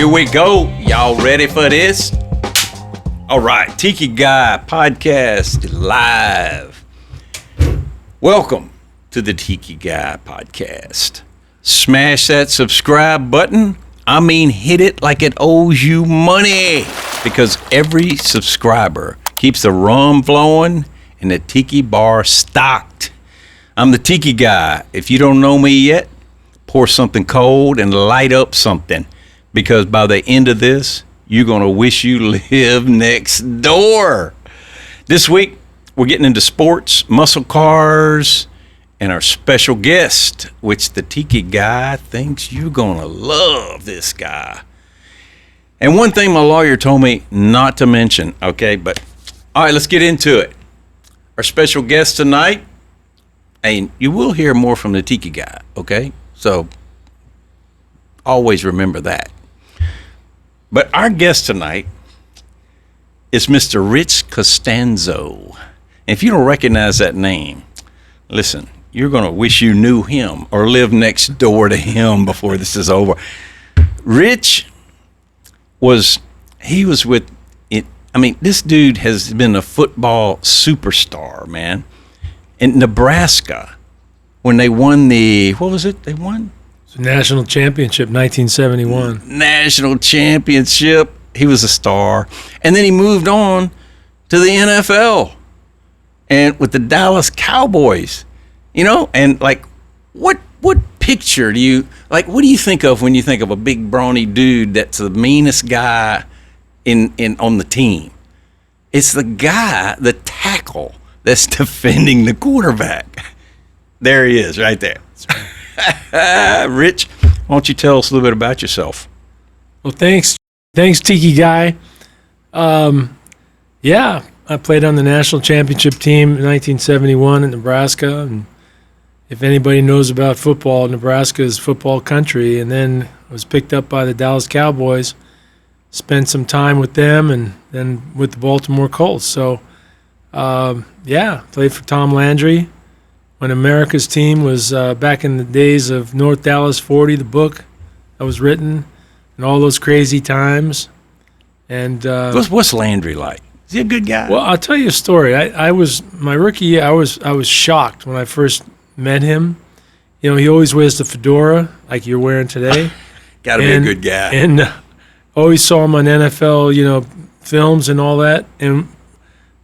Here we go. Y'all ready for this? All right, Tiki Guy Podcast live. Welcome to the Tiki Guy Podcast. Smash that subscribe button. I mean, hit it like it owes you money, because every subscriber keeps the rum flowing and the Tiki Bar stocked. I'm the Tiki Guy. If you don't know me yet, pour something cold and light up something, because by the end of this, you're going to wish you lived next door. This week, we're getting into sports, muscle cars, and our special guest, which the Tiki Guy thinks you're going to love this guy. And one thing my lawyer told me not to mention, okay, but all right, let's get into it. Our special guest tonight, and you will hear more from the Tiki Guy, okay? So always remember that. But our guest tonight is Mr. Rich Costanzo. And if you don't recognize that name, listen, you're going to wish you knew him or lived next door to him before this is over. Rich was with it. I mean, this dude has been a football superstar, man. In Nebraska, when they won they won? National championship, 1971. National championship. He was a star. And then he moved on to the NFL and with the Dallas Cowboys, you know, and like, what picture do you, like, what do you think of when you think of a big brawny dude that's the meanest guy on the team? It's the guy, the tackle, that's defending the quarterback. There he is, right there. Rich, why don't you tell us a little bit about yourself? Well, thanks, Tiki Guy. Yeah, I played on the national championship team in 1971 in Nebraska. And if anybody knows about football, Nebraska is football country. And then I was picked up by the Dallas Cowboys, spent some time with them, and then with the Baltimore Colts. So, yeah, played for Tom Landry when America's team was back in the days of North Dallas 40, the book that was written, and all those crazy times. And what's Landry like? Is he a good guy? Well, I'll tell you a story. I was my rookie year. I was shocked when I first met him. You know, he always wears the fedora like you're wearing today. Got to be a good guy. And always saw him on NFL, you know, films and all that. And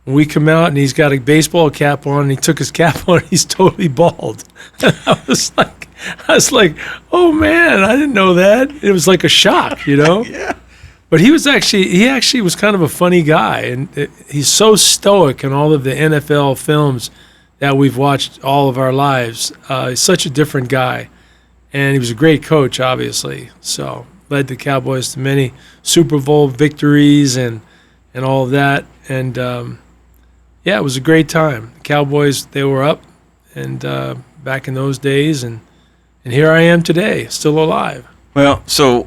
when we come out and he's got a baseball cap on, and he took his cap on, he's totally bald. I was like, oh man, I didn't know that. It was like a shock, you know. Yeah. But he actually was kind of a funny guy, and he's so stoic in all of the NFL films that we've watched all of our lives. He's such a different guy, and he was a great coach, obviously. So led the Cowboys to many Super Bowl victories and all of that, and yeah, it was a great time. The Cowboys, they were up, and back in those days, and here I am today, still alive. Well, so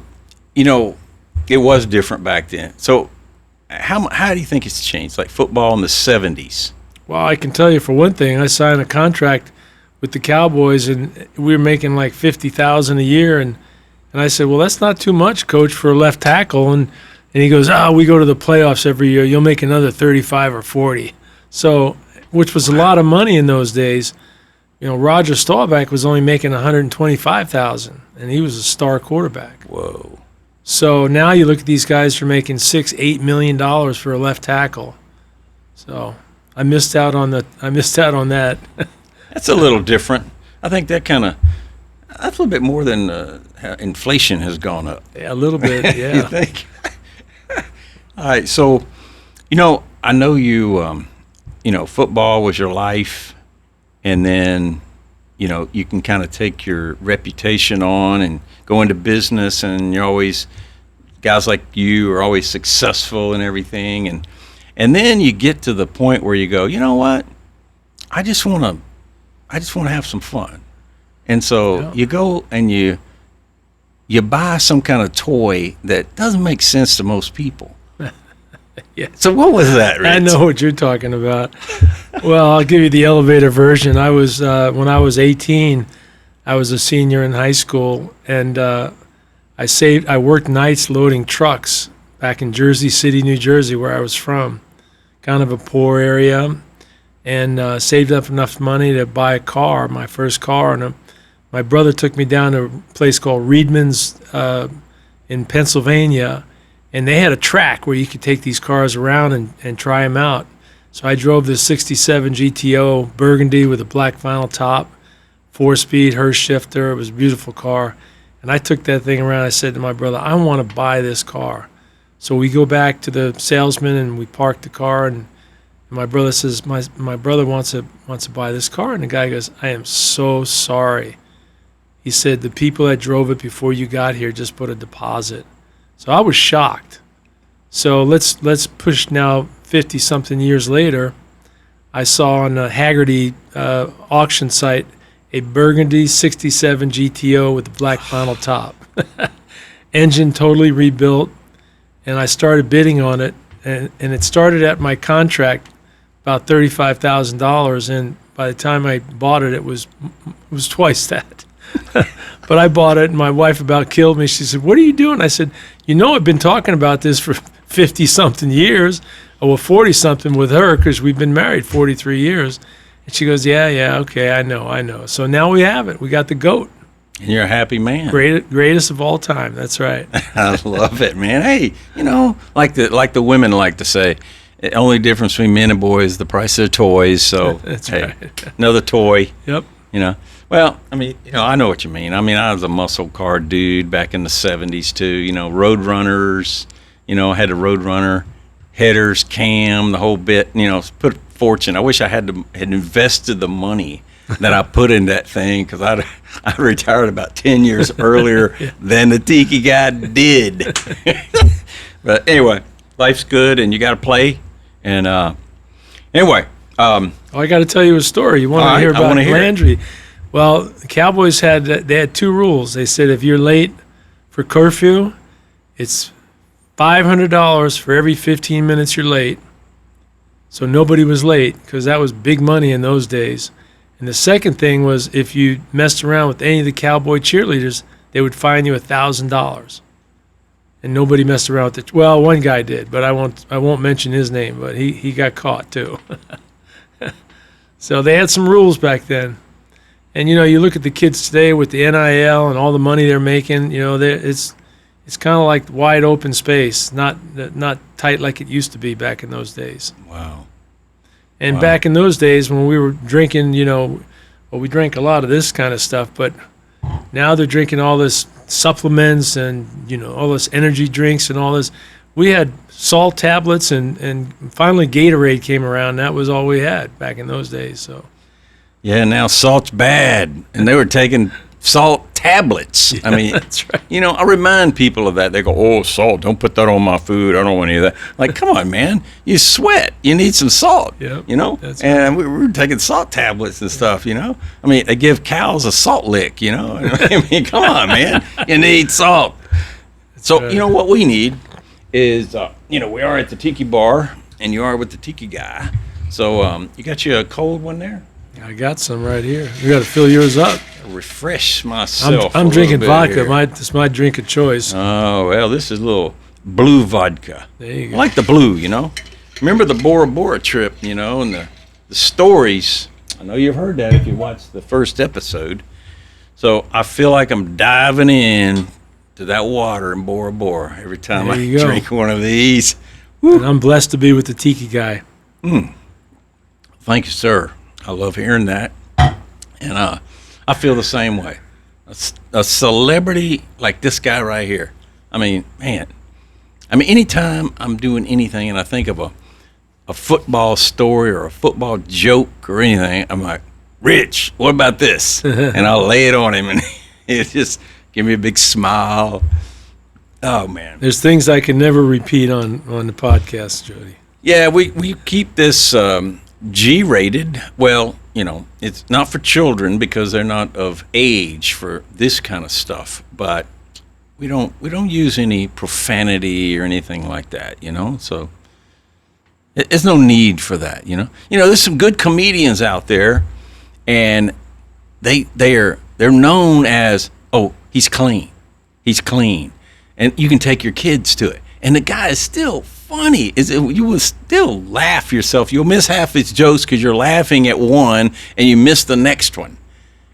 you know, it was different back then. So how do you think it's changed, like football in the 70s? Well, I can tell you for one thing, I signed a contract with the Cowboys, and we were making like $50,000 a year, and I said, well, that's not too much, Coach, for a left tackle, and he goes, we go to the playoffs every year. You'll make another 35 or 40. So, which was a lot of money in those days. You know, Roger Staubach was only making $125,000, and he was a star quarterback. Whoa. So now you look at these guys who are making $6-8 million for a left tackle. So I missed out on that. That's a little different. I think that's a little bit more than how inflation has gone up. Yeah, a little bit, yeah. You think? All right, so, you know, I know you, you know, football was your life, and then, you know, you can kind of take your reputation on and go into business, and you're always, guys like you are always successful and everything, and then you get to the point where you go, you know what, I just want to have some fun. And so you go and you buy some kind of toy that doesn't make sense to most people. Yeah. So what was that, Rich? I know what you're talking about. Well, I'll give you the elevator version. I was when I was 18, I was a senior in high school, and I I worked nights loading trucks back in Jersey City, New Jersey, where I was from, kind of a poor area, and saved up enough money to buy a car, my first car. And my brother took me down to a place called Reedman's in Pennsylvania, and they had a track where you could take these cars around and try them out. So I drove this 67 GTO Burgundy with a black vinyl top, 4-speed Hurst shifter. It was a beautiful car. And I took that thing around. I said to my brother, I want to buy this car. So we go back to the salesman and we park the car, and my brother says, my brother wants to buy this car. And the guy goes, I am so sorry. He said, the people that drove it before you got here just put a deposit. So I was shocked. So let's push now 50-something years later. I saw on the Haggerty auction site a Burgundy 67 GTO with a black vinyl top. Engine totally rebuilt. And I started bidding on it, and it started at my contract about $35,000, and by the time I bought it, it was twice that. But I bought it, and my wife about killed me. She said, what are you doing? I said, I've been talking about this for 50-something years, or 40-something with her, because we've been married 43 years. And she goes, yeah, okay, I know. So now we have it. We got the GOAT. And you're a happy man. Greatest of all time. That's right. I love it, man. Hey, like the women like to say, the only difference between men and boys is the price of toys. So that's hey, right. Another toy. Yep. Well, I mean, I know what you mean. I mean, I was a muscle car dude back in the 70s too. Road runners. Had a road runner, headers, cam, the whole bit. Put a fortune. I wish I had invested the money that I put in that thing, because I retired about 10 years earlier than the Tiki Guy did. But anyway, life's good, and you got to play. And anyway. I got to tell you a story. You want to hear about Landry? Well, the Cowboys they had two rules. They said if you're late for curfew, it's $500 for every 15 minutes you're late. So nobody was late, because that was big money in those days. And the second thing was, if you messed around with any of the Cowboy cheerleaders, they would fine you $1,000. And nobody messed around with it. Well, one guy did, but I won't mention his name, but he got caught too. So they had some rules back then. And you look at the kids today with the NIL and all the money they're making. It's kind of like wide open space, not tight like it used to be back in those days. Wow. And back in those days when we were drinking, we drank a lot of this kind of stuff, but now they're drinking all this supplements and, all this energy drinks and all this. We had salt tablets, and finally Gatorade came around. That was all we had back in those days. So. Yeah, now salt's bad, and they were taking salt tablets. Yeah, I mean, that's right. I remind people of that. They go, "Oh, salt! Don't put that on my food. I don't want any of that." Like, come on, man! You sweat. You need some salt. Yeah. That's and right. we were taking salt tablets and stuff. I mean, they give cows a salt lick. I mean, come on, man! You need salt. So right. What we need is we are at the Tiki Bar, and you are with the Tiki Guy. So you got you a cold one there? I got some right here. We got to fill yours up. Refresh myself. I'm drinking vodka. It's my drink of choice. Oh, well, this is a little blue vodka. There you go. I like the blue, Remember the Bora Bora trip, and the stories. I know you've heard that if you watched the first episode. So I feel like I'm diving in to that water in Bora Bora every time I drink one of these. And I'm blessed to be with the Tiki Guy. Thank you, sir. I love hearing that. And I feel the same way. A celebrity like this guy right here. I mean, man. Anytime I'm doing anything and I think of a football story or a football joke or anything, I'm like, Rich, what about this? And I'll lay it on him, and it just give me a big smile. Oh, man. There's things I can never repeat on the podcast, Jody. Yeah, we keep this G-rated. Well, it's not for children because they're not of age for this kind of stuff. But we don't use any profanity or anything like that. So there's no need for that. There's some good comedians out there, and they're known as, oh, he's clean. He's clean. And you can take your kids to it. And the guy is still funny. You will still laugh yourself. You'll miss half his jokes because you're laughing at one and you miss the next one.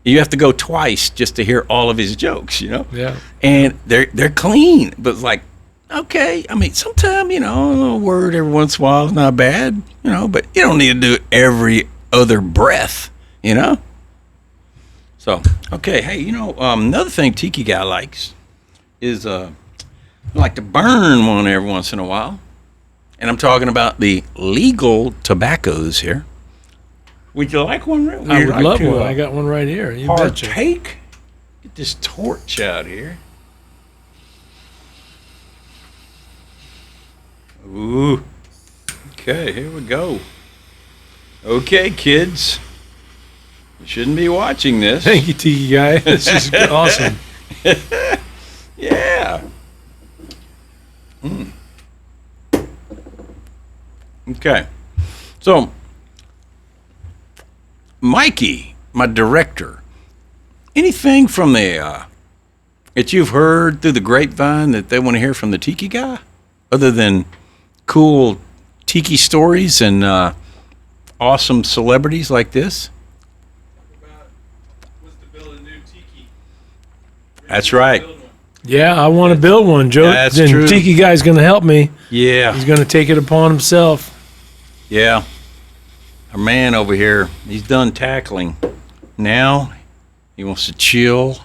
You have to go twice just to hear all of his jokes, you know? Yeah. And they're clean. But it's like, okay, I mean, sometimes, you know, a little word every once in a while is not bad, you know, but you don't need to do it every other breath, you know? So, okay, hey, you know, another thing Tiki Guy likes is I like to burn one every once in a while. And I'm talking about the legal tobaccos here. Would you like one? I would love one. I got one right here. You betcha. Partake? Get this torch out here. Ooh. Okay, here we go. Okay, kids. You shouldn't be watching this. Thank you, Tiki Guy. This is awesome. Yeah. Okay. So, Mikey, my director, anything from the that you've heard through the grapevine that they want to hear from the Tiki Guy, other than cool tiki stories and awesome celebrities like this? That's right. Yeah, I want to build one, Joe. That's and true. Tiki Guy's going to help me. Yeah. He's going to take it upon himself. Yeah. Our man over here, he's done tackling. Now he wants to chill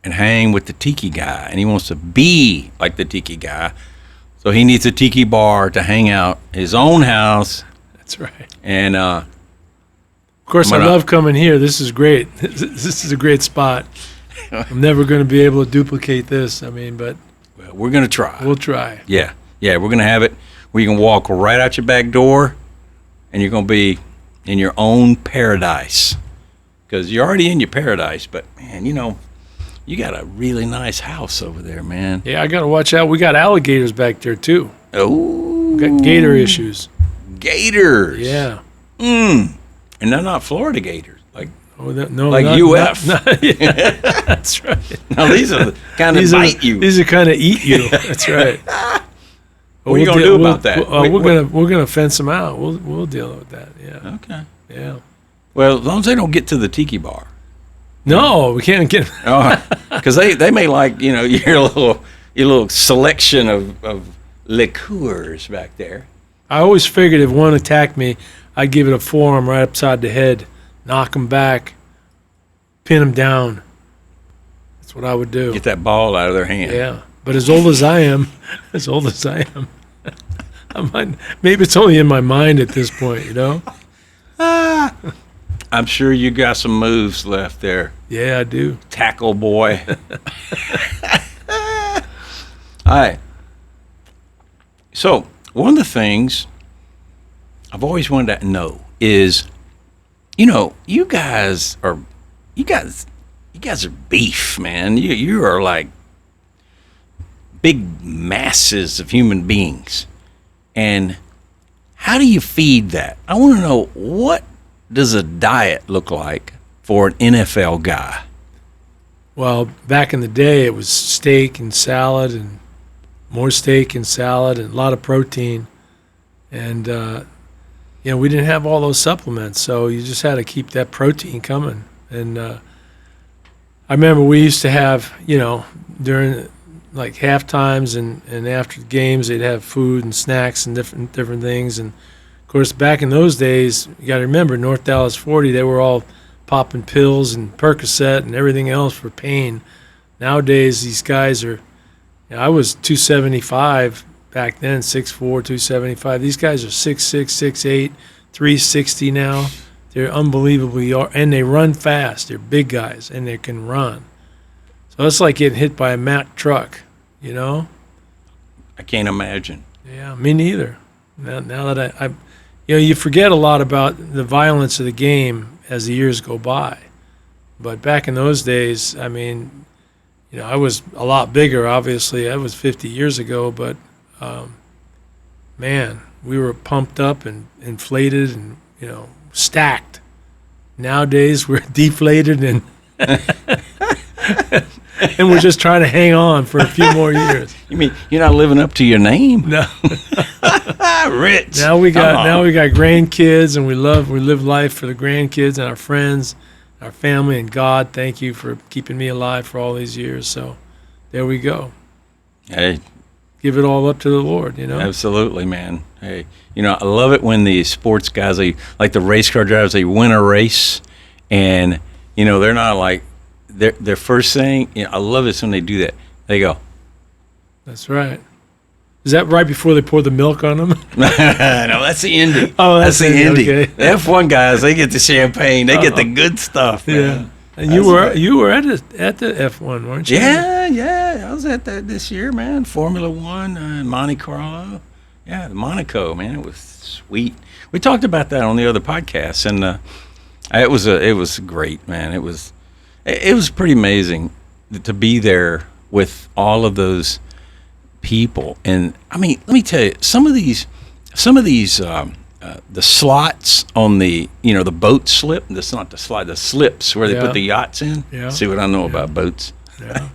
and hang with the Tiki Guy, and he wants to be like the Tiki Guy. So he needs a Tiki Bar to hang out, his own house. That's right. And of course, I love coming here. This is great. This is a great spot. I'm never going to be able to duplicate this. I mean, but well, we're going to try. We'll try. Yeah. Yeah, we're going to have it where you can walk right out your back door, and you're going to be in your own paradise. Because you're already in your paradise, but, man, you know, you got a really nice house over there, man. Yeah, I got to watch out. We got alligators back there, too. Oh. We got gator issues. Gators. Yeah. And they're not Florida gators. No, like UF. Yeah, that's right. Now, these are kind of bite you. These are kind of eat you. That's right. What are you going to do about that? We're gonna fence them out. We'll deal with that. Yeah. Okay. Yeah. Well, as long as they don't get to the Tiki Bar. No, we can't get. Because they may like, you know, your little selection of liqueurs back there. I always figured if one attacked me, I'd give it a forearm right upside the head, knock him back, pin him down. That's what I would do. Get that ball out of their hand. Yeah. But as old as I am, maybe it's only in my mind at this point, you know? I'm sure you got some moves left there. Yeah, I do. Tackle boy. All right. So, one of the things I've always wanted to know is, you know, you guys are beef, man. You are like big masses of human beings. And how do you feed that? I want to know, what does a diet look like for an NFL guy? Well, back in the day, it was steak and salad and more steak and salad and a lot of protein. And, you know, we didn't have all those supplements, so you just had to keep that protein coming. And I remember we used to have, you know, during like half times and after the games, they'd have food and snacks and different things. And of course, back in those days, you got to remember, North Dallas 40, they were all popping pills and Percocet and everything else for pain. Nowadays, these guys are, you know, I was 275 back then, 6'4", 275. These guys are 6'6", 6'8", 360 now. They're unbelievably, and they run fast. They're big guys, and they can run. So it's like getting hit by a Mack truck, you know? I can't imagine. Yeah, me neither. Now that I you know, you forget a lot about the violence of the game as the years go by. But back in those days, I mean, you know, I was a lot bigger, obviously. That was 50 years ago, but, man, we were pumped up and inflated and, you know, stacked. Nowadays, we're deflated and and we're just trying to hang on for a few more years. You mean you're not living up to your name? No. Rich. Now we got grandkids, and we live life for the grandkids and our friends, our family, and God. Thank you for keeping me alive for all these years. So there we go. Hey. Give it all up to the Lord, Absolutely, man. Hey, I love it when the sports guys, like the race car drivers, they win a race, and they're not like their first thing. I love it when they do that. They go. That's right. Is that right before they pour the milk on them? No, that's the Indy. Oh, that's the Indy. Okay. The F1 guys, they get the champagne. They get the good stuff, man. Yeah. And you were at the F1, weren't you? Yeah. I was at that this year, man. Formula One in Monte Carlo. Yeah, Monaco, man. It was sweet. We talked about that on the other podcast, and it was great, man. It was pretty amazing to be there with all of those people. And I mean, let me tell you, some of these the slots on the the boat slip. That's not the slide. The slips where they put the yachts in. Yeah. See what I know about boats. Yeah.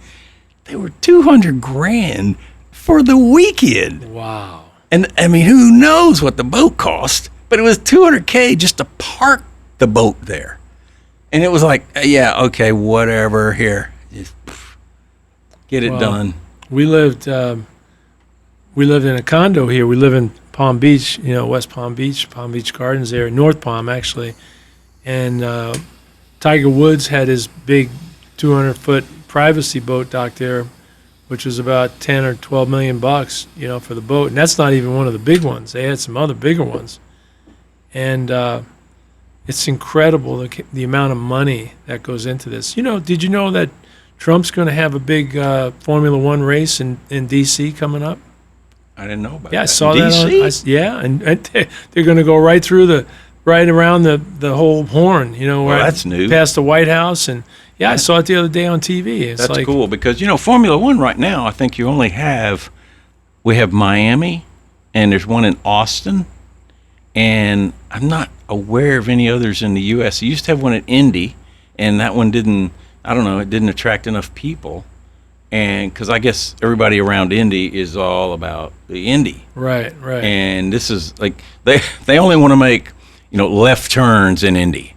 They were $200,000 for the weekend. Wow. And I mean, who knows what the boat cost? But it was $200K just to park the boat there. And it was like, yeah, okay, whatever. Here, just get it done. We lived in a condo here. We live in Palm Beach, West Palm Beach Gardens there, North Palm actually. And Tiger Woods had his big 200-foot privacy boat dock there, which was about 10 or 12 million bucks, for the boat. And that's not even one of the big ones. They had some other bigger ones. And it's incredible the amount of money that goes into this. Did you know that Trump's going to have a big Formula One race in D.C. coming up? I didn't know about that. Yeah, I saw DC? that. And they're going to go right around the whole horn, Well, that's new. Past the White House. And I saw it the other day on TV. That's cool because, Formula One right now, I think we have Miami, and there's one in Austin, and I'm not aware of any others in the U.S. They used to have one at Indy, and that one didn't attract enough people. And because I guess everybody around Indy is all about the Indy. Right. And this is like, they only want to make, left turns in Indy,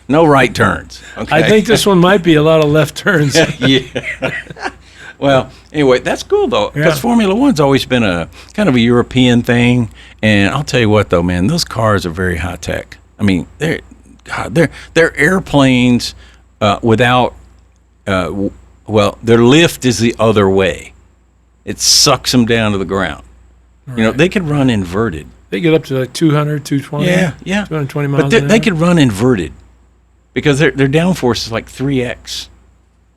no right turns. Okay? I think this one might be a lot of left turns. Yeah. Well, anyway, that's cool though, because Formula One's always been a kind of a European thing. And I'll tell you what though, man, those cars are very high tech. I mean, they're airplanes without, their lift is the other way. It sucks them down to the ground. Right. They could run inverted. They get up to like 200, 220. Yeah. 220 miles But an hour. they could run inverted because their downforce is like 3x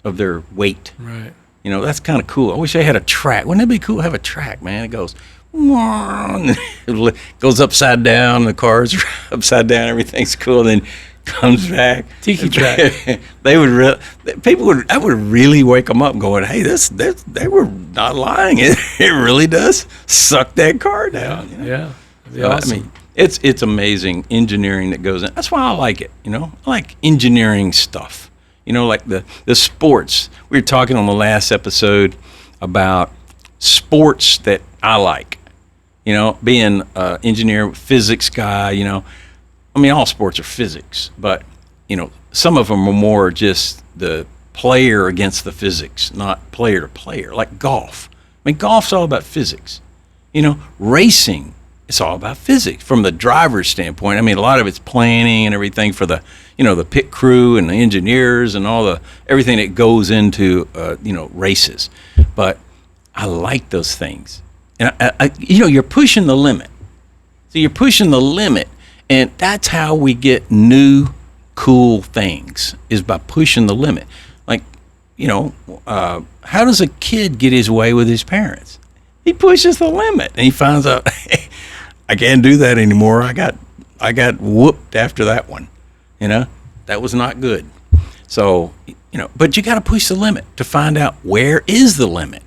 of their weight. Right. That's kind of cool. I wish they had a track. Wouldn't it be cool to have a track, man? It goes, it goes upside down. The car's upside down. Everything's cool. Then comes back. Tiki track. I would really wake them up going, hey, they were not lying. It really does suck that car down. Yeah. So, awesome. I mean, it's amazing engineering that goes in. That's why I like it. I like engineering stuff. Like the sports. We were talking on the last episode about sports that I like. Being an engineer, physics guy, I mean, all sports are physics, but, some of them are more just the player against the physics, not player to player, like golf. I mean, golf's all about physics. Racing, it's all about physics from the driver's standpoint. I mean, a lot of it's planning and everything for the, the pit crew and the engineers and everything that goes into, races. But I like those things. And, you're pushing the limit. So you're pushing the limit. And that's how we get new, cool things, is by pushing the limit. Like, how does a kid get his way with his parents? He pushes the limit, and he finds out, hey, I can't do that anymore. I got whooped after that one. That was not good. So, but you got to push the limit to find out where is the limit.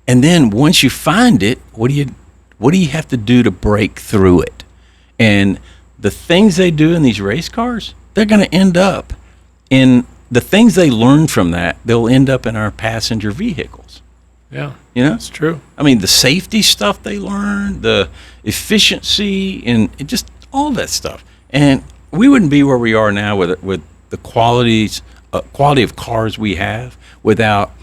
And then once you find it, what do you have to do to break through it? And the things they do in these race cars, they're going to end up in the things they learn from that, they'll end up in our passenger vehicles. Yeah, You know, it's true. I mean, the safety stuff they learn, the efficiency, and just all that stuff. And we wouldn't be where we are now with the quality of cars we have without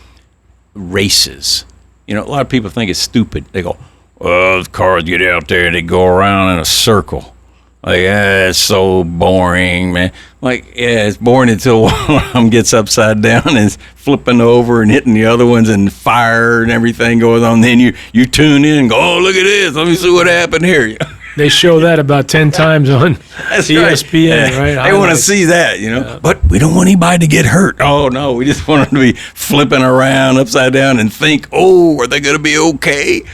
races. You know, a lot of people think it's stupid. They go, "Oh, those cars get out there and they go around in a circle." Like, it's so boring, man. Like, yeah, it's boring until one of them gets upside down and is flipping over and hitting the other ones, and fire and everything goes on. Then you tune in and go, "Oh, look at this. Let me see what happened here." They show that about 10 times on That's ESPN, right? They want to see that, you know. Yeah. But we don't want anybody to get hurt. Oh, no. We just want them to be flipping around upside down and think, "Oh, are they going to be okay?"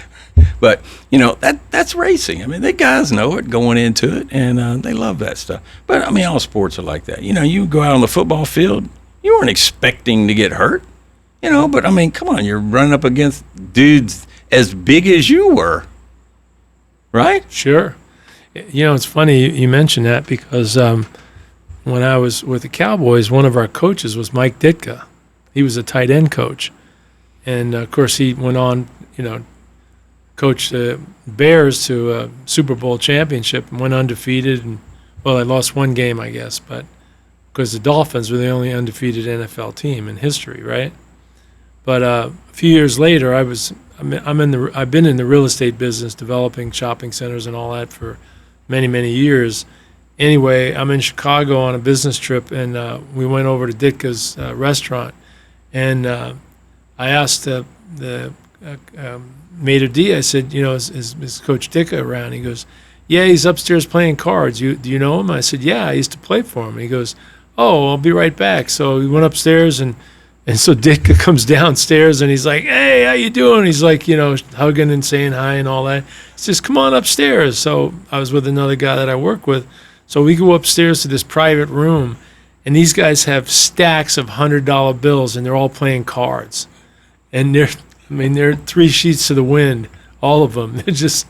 But, you know, that's racing. I mean, the guys know it going into it, and they love that stuff. But, I mean, all sports are like that. You know, you go out on the football field, you weren't expecting to get hurt, you know. But, I mean, come on, you're running up against dudes as big as you were, right? Sure. You know, it's funny you mentioned that because when I was with the Cowboys, one of our coaches was Mike Ditka. He was a tight end coach. And, of course, he went on, you know, coached the Bears to a Super Bowl championship and went undefeated. And, well, they lost one game, I guess, but because the Dolphins were the only undefeated NFL team in history, right? But a few years later, I've been in the real estate business, developing shopping centers and all that for many, many years. Anyway, I'm in Chicago on a business trip, and we went over to Ditka's restaurant, and I asked the maitre d', I said, you know, is Coach Ditka around? He goes, "Yeah, he's upstairs playing cards. Do you know him?" I said, "Yeah, I used to play for him." He goes, "Oh, I'll be right back." So he went upstairs, and so Ditka comes downstairs, and he's like, "Hey, how you doing?" He's like, you know, hugging and saying hi and all that. He says, "Come on upstairs." So I was with another guy that I work with. So we go upstairs to this private room, and these guys have stacks of $100 bills, and they're all playing cards. And they're 3 sheets to the wind, all of them. They're just,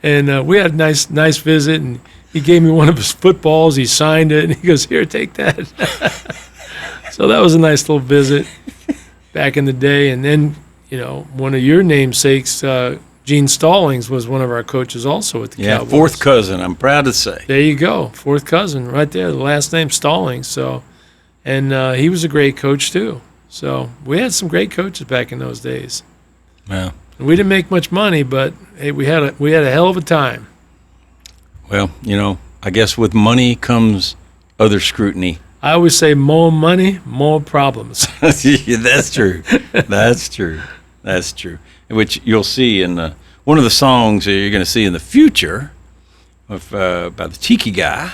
and we had a nice visit, and he gave me one of his footballs. He signed it, and he goes, "Here, take that." So that was a nice little visit back in the day. And then, you know, one of your namesakes, Gene Stallings, was one of our coaches also with the Cowboys. Fourth cousin, I'm proud to say. There you go, fourth cousin, right there. The last name Stallings. So, and he was a great coach too. So we had some great coaches back in those days. Yeah. We didn't make much money, but hey, we had a hell of a time. Well, you know, I guess with money comes other scrutiny. I always say more money, more problems. Yeah, that's true. That's true. That's true. Which you'll see in one of the songs that you're going to see in the future by the Tiki Guy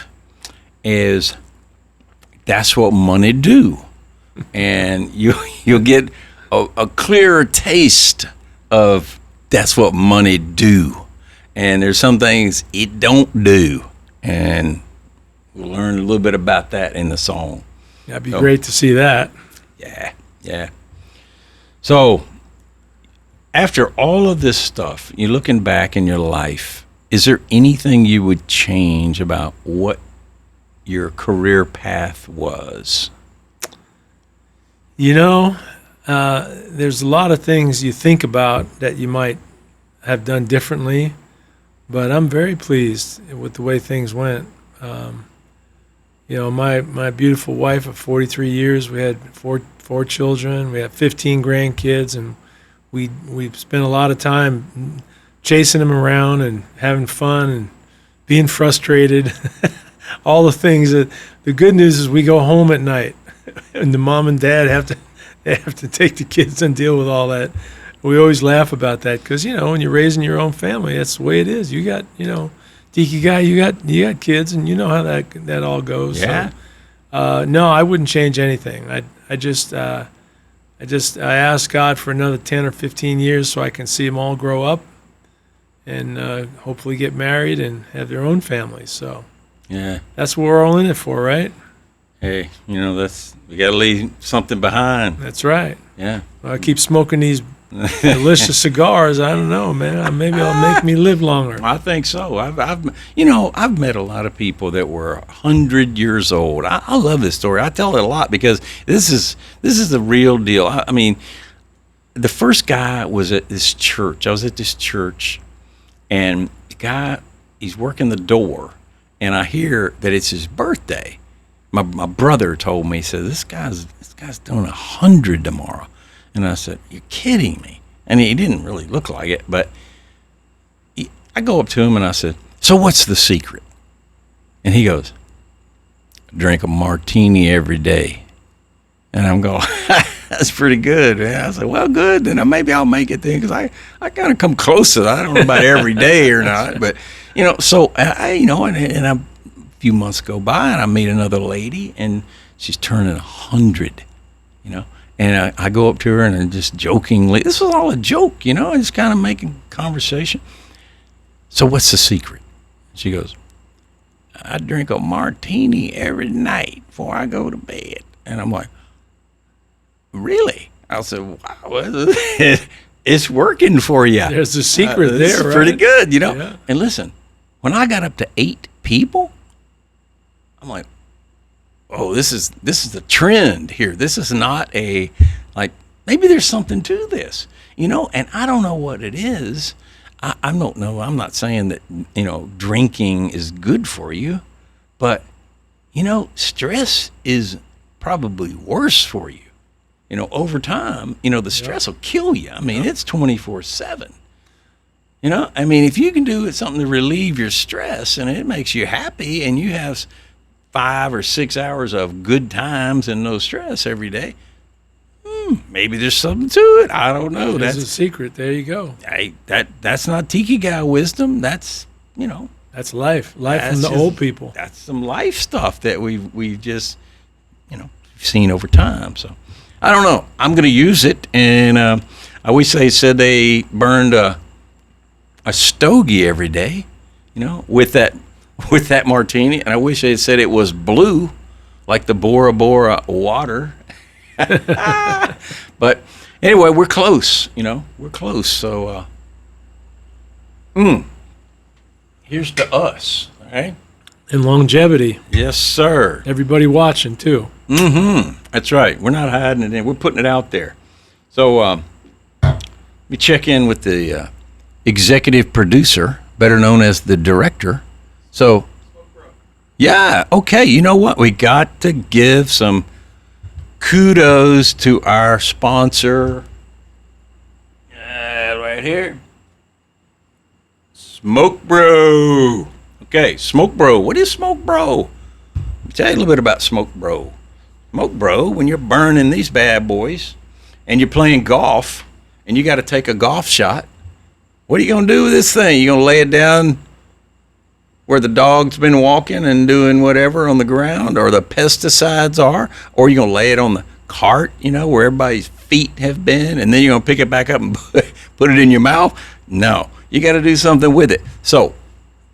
is "That's What Money Do," and you'll get a clearer taste of that's what money do. And there's some things it don't do, and we'll learn a little bit about that in the song. That'd be great to see that. Yeah. So, after all of this stuff, you're looking back in your life, is there anything you would change about what your career path was? You know, there's a lot of things you think about that you might have done differently, but I'm very pleased with the way things went. You know, my beautiful wife of 43 years, we had four children, we had 15 grandkids, and we spent a lot of time chasing them around and having fun and being frustrated. All the things that the good news is we go home at night and the mom and dad have to take the kids and deal with all that. We always laugh about that because, you know, when you're raising your own family, that's the way it is. You got, you know, Tiki Guy, you got kids, and you know how that all goes. Yeah. So, no, I wouldn't change anything. I ask God for another 10 or 15 years so I can see them all grow up and hopefully get married and have their own families. So Yeah. that's what we're all in it for, right? Hey, you know, we got to leave something behind. That's right. Yeah. I keep smoking these delicious cigars. I don't know, man. Maybe I'll make me live longer. I think so. I've met a lot of people that were 100 years old. I love this story. I tell it a lot because this is the real deal. I mean, the first guy was at this church. I was at this church, and the guy, he's working the door, and I hear that it's his birthday. My brother told me, he said, this guy's doing 100 tomorrow. And I said, you're kidding me. And he didn't really look like it, but I go up to him and I said, so what's the secret? And he goes, drink a martini every day. And I'm going, that's pretty good, man. I said, well, good. Then maybe I'll make it then, because I kind of come close to that. I don't know about every day or not. But, so, and a few months go by, and I meet another lady, and she's turning 100, And I go up to her, and I'm just jokingly, this was all a joke, just kind of making conversation. So what's the secret? She goes, I drink a martini every night before I go to bed. And I'm like, really? I said, wow, it's working for you. There's a secret there, right? Pretty good, Yeah. And listen, when I got up to 8 people, I'm like, oh, this is the trend here. This is not maybe there's something to this, and I don't know what it is. I don't know. I'm not saying that, drinking is good for you, but, stress is probably worse for you. Over time, the stress will kill you. I mean, it's 24/7. If you can do something to relieve your stress and it makes you happy and you have 5 or 6 hours of good times and no stress every day, maybe there's something to it. I don't know. That's a secret. There you go. Hey, that's not Tiki Guy wisdom. That's that's life from the old people. That's some life stuff that we've just seen over time. So I don't know. I'm going to use it, and I wish they said they burned a stogie every day, with that martini, and I wish they said it was blue, like the Bora Bora water. But anyway, we're close. We're close. So, here's to us, all right? And longevity. Yes, sir. Everybody watching too. That's right. We're not hiding it in. We're putting it out there. So, we check in with the executive producer, better known as the director. So, yeah, okay, you know what? We got to give some kudos to our sponsor. Right here. Smoke Bro. Okay, Smoke Bro. What is Smoke Bro? Let me tell you a little bit about Smoke Bro. Smoke Bro, when you're burning these bad boys and you're playing golf and you got to take a golf shot, what are you going to do with this thing? You going to lay it down where the dog's been walking and doing whatever on the ground, or the pesticides are, or you're going to lay it on the cart, where everybody's feet have been, and then you're going to pick it back up and put it in your mouth? No, you got to do something with it. So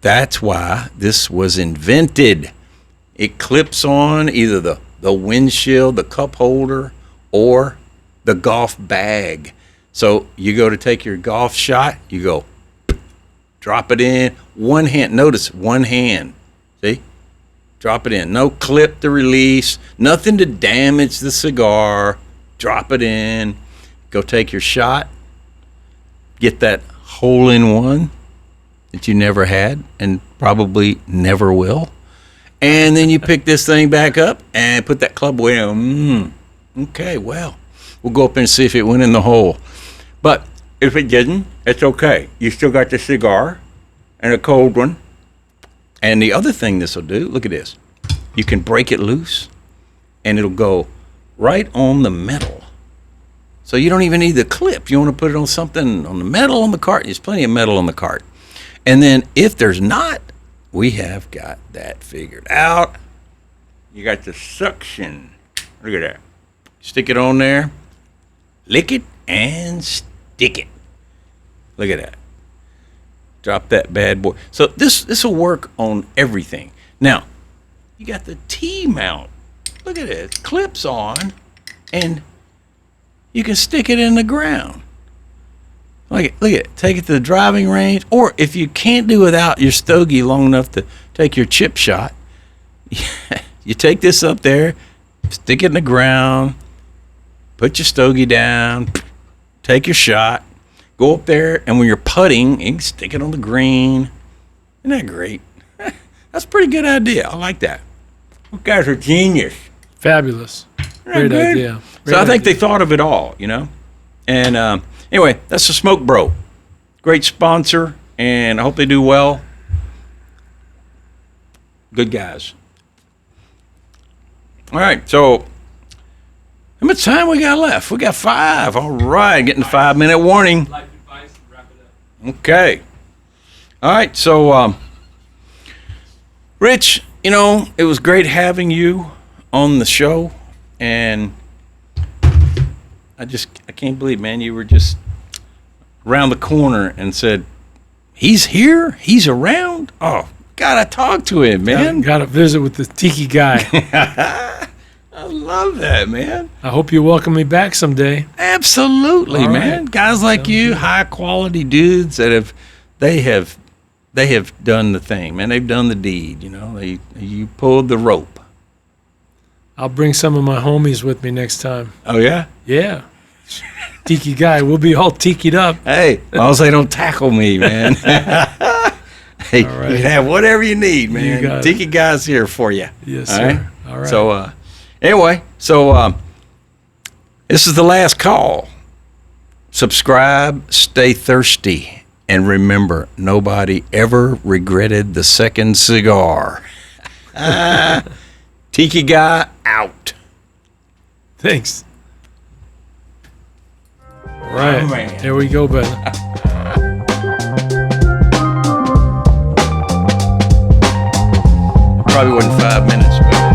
that's why this was invented. It clips on either the windshield, the cup holder, or the golf bag. So you go to take your golf shot, you go drop it in, one hand. Notice one hand. See? Drop it in. No clip to release. Nothing to damage the cigar. Drop it in. Go take your shot. Get that hole-in-one that you never had and probably never will. And then you pick this thing back up and put that club away. Okay, well, we'll go up and see if it went in the hole. But if it didn't, it's okay. You still got the cigar and a cold one. And the other thing this will do, look at this. You can break it loose, and it'll go right on the metal. So you don't even need the clip. You want to put it on something, on the metal on the cart. There's plenty of metal on the cart. And then if there's not, we have got that figured out. You got the suction. Look at that. Stick it on there, lick it, and stick it. Look at that. Drop that bad boy. So this will work on everything. Now, you got the T-mount. Look at it. Clips on, and you can stick it in the ground. Look at it. Take it to the driving range. Or if you can't do without your stogie long enough to take your chip shot, you take this up there, stick it in the ground, put your stogie down, take your shot, go up there, and when you're putting, you can stick it on the green. Isn't that great? That's a pretty good idea. I like that. You guys are genius. Fabulous. Great idea. So I think they thought of it all, you know? And anyway, that's the Smoke Bro. Great sponsor, and I hope they do well. Good guys. All right, so how much time we got left? We got 5. All right, getting the 5-minute warning. Life advice, wrap it up. Okay. All right, so Rich, you know, it was great having you on the show, and I can't believe, man, you were just around the corner and said, he's here? He's around? Oh, gotta talk to him, man. Got to visit with the Tiki Guy. I love that, man. I hope you welcome me back someday. Absolutely, All man. right. Guys like Sounds you, good. high quality dudes that have done the thing, man. They've done the deed, you know. You pulled the rope. I'll bring some of my homies with me next time. Oh yeah? Yeah. Tiki Guy. We'll be all tikied up. Hey, as long as they don't tackle me, man. Hey, All right. you can have whatever you need, You man. got it. Tiki Guy's here for you. Yes, All sir. right? All right. So, anyway, this is the last call. Subscribe, stay thirsty, and remember, nobody ever regretted the second cigar. Tiki Guy out. Thanks. All right. Oh, man. There we go, brother. Probably wasn't 5 minutes, but